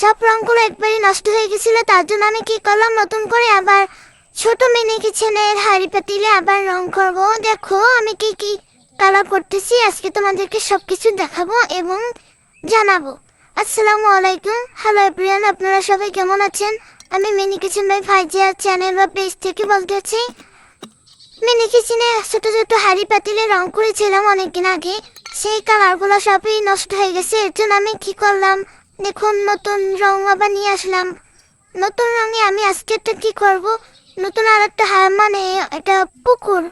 সব রঙগুলো একবারই নষ্ট হয়ে গেছিল। তার জন্য আমি কি করলাম, নতুন করে আবার ছোট মিনি কিচেনের হাঁড়ি পাতিলে আবার রং করব। দেখো আমি কি কি কালার করতেছি, আজকে তোমাদেরকে সবকিছু দেখাবো এবং জানাবো। আসসালামু আলাইকুম, হ্যালো এভরিওয়ান, আপনারা সবাই কেমন আছেন? আমি mini kitchen by Faizia channel বা পেজ থেকে বলতেছি। মিনি কিচেনে ছোট ছোট হাঁড়ি পাতিলে রং করেছিলাম অনেকদিন আগে, সেই কালারগুলো সবই নষ্ট হয়ে গেছে। এর জন্য আমি কি করলাম, দেখুন নতুন রং আবার নিয়ে আসলাম। নতুন রঙে আমি আজকে একটা কি করব, নতুন আর একটা মানে এটা পুকুর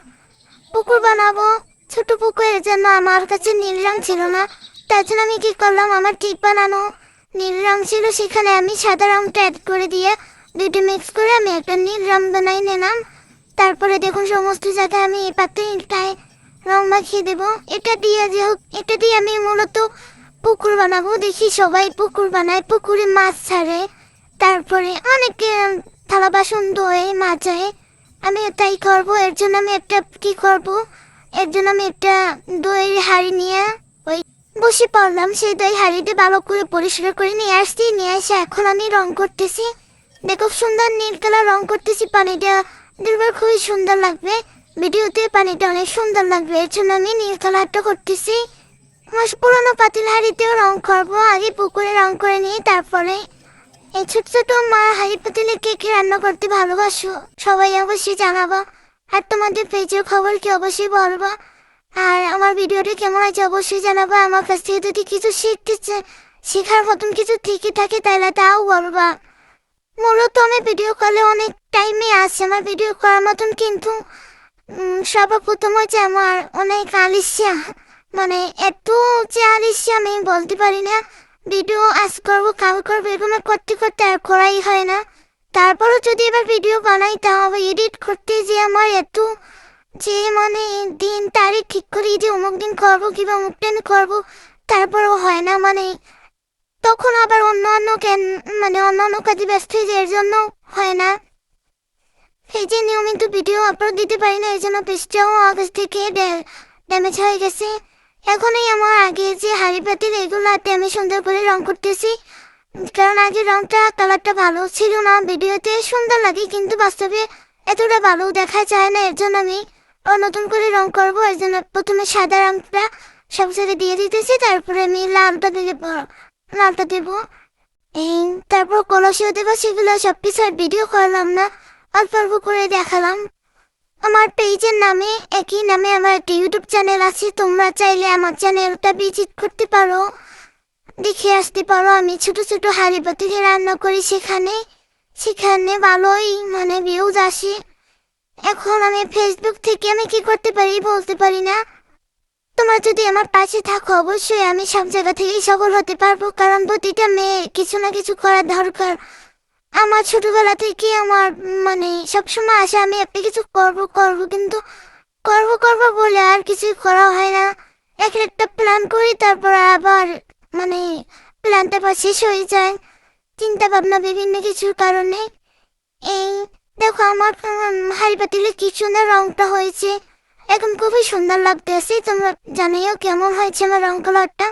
পুকুর বানাবো। ছোট পুকুরের জন্য আমার কাছে নীল রং ছিল না, তার জন্য আমি কি করলাম, আমার ঠিক বানানো নীল রং ছিল, সেখানে আমি সাদা রংটা অ্যাড করে দিয়ে দুইটা মিক্স করে আমি একটা নীল রং বানাই নিলাম। তারপরে দেখুন সমস্ত জায়গায় আমি এই পাতিলটায় রং মাখিয়ে দেবো। এটা দিয়ে আমি মূলত পুকুর বানাবো। দেখি সবাই পুকুর বানায়, পুকুরে মাছ ছাড়ে, তারপরে অনেকে থালা বাসন ধোয় মাজায়, আমি তাই করবো। এর জন্য আমি একটা কি করব, এর জন্য আমি একটা দইয়ের হাঁড়ি নিয়ে ওই বসে পড়লাম। সেই দই হাঁড়িতে ভালো করে পরিষ্কার করে নিয়ে এসে এখন আমি রং করতেছি। দেখো সুন্দর নীল কালার রং করতেছি, পানিটা দেখবার খুবই সুন্দর লাগবে, ভিডিওতে পানিটা অনেক সুন্দর লাগবে, এর জন্য আমি নীল কালারটা করতেছি। আমার পুরোনো পাতিল হাঁড়িতেও রং করবো, আগে পুকুরে রং করে নিই, তারপরে এই ছোট ছোট মা হাঁড়ি পাতিলে কে কে রান্না করতে ভালোবাসো সবাই অবশ্যই জানাবা, আর তোমাদের পেজের খবর কি অবশ্যই বলবা, আর আমার ভিডিওটি কেমন আছে অবশ্যই জানাবা। আমার কাছ থেকে যদি কিছু শেখার মতন কিছু থেকে থাকে তাহলে তাও বলবা। মূলত আমি ভিডিও করলে অনেক টাইমে আসে আমার ভিডিও করার মতন, কিন্তু সর্বপ্রথম হচ্ছে আমার অনেক আলিস্যা, মানে এত যে আলিস্যা আমি বলতে পারি না। ভিডিও আজ করবো কাল করবো এগুলো করতে করতে আর করাই হয় না। তারপরও যদি এবার ভিডিও বানাই তাও এডিট করতে যে আমার এত যে মানে দিন তারিখ ঠিক করি যে অমুক দিন করবো কিংবা অমুক দিন করবো, তারপরও হয় না। মানে তখন আবার অন্য কাজে ব্যস্ত হয়ে যায়, এর জন্য হয় না। এই যে নিয়মিত ভিডিও আপলোড দিতে পারি না, এই জন্য পেজটাও আগস্ট থেকে ড্যামেজ হয়ে গেছে। এখনই আমার আগে যে হাঁড়ি পাতিল এগুলাতে আমি সুন্দর করে রং করতেছি, কারণ আগে রংটা কালারটা ভালো ছিল না, ভিডিওতে সুন্দর লাগে কিন্তু বাস্তবে এতটা ভালো দেখা যায় না। এর জন্য আমি নতুন করে রং করবো, এর জন্য প্রথমে সাদা রংটা সব জায়গায় দিয়ে দিতেছি, তারপরে আমি লালটা দেবো, তারপর কলসিও দেবো। সেগুলো সবকিছু আর ভিডিও করলাম না, অল্প অল্প করে দেখালাম। আমার পেজের নামে একই নামে আমার একটা ইউটিউব চ্যানেল আছে, তোমরা চাইলে আমার চ্যানেলটা ভিজিট করতে পারো, দেখে আসতে পারো। আমি ছোট ছোট হাঁড়ি পাতিলে রান্না করি, সেখানে ভালোই মানে ভিউজ আসে। এখন আমি ফেসবুক থেকে আমি কি করতে পারি বলতে পারি না। তোমরা যদি আমার পাশে থাকো অবশ্যই আমি সব জায়গা থেকেই সফল হতে পারবো, কারণ প্রতিটা মেয়ে কিছু না কিছু করার দরকার। আমার ছোটবেলা থেকে আমার মানে সবসময় আসে আমি একটা কিছু করব কিন্তু করব বলে আর কিছুই করা হয় না। একটা প্ল্যান করি, তারপর আবার মানে প্ল্যানটা আবার শেষ হয়ে যায়, চিন্তা ভাবনা বিভিন্ন কিছুর কারণে। এই দেখো আমার হাঁড়ি পাতিলে কি সুন্দর রংটা হয়েছে, এখন খুবই সুন্দর লাগতেছে। তোমরা জানিও কেমন হয়েছে আমার রং কালারটা।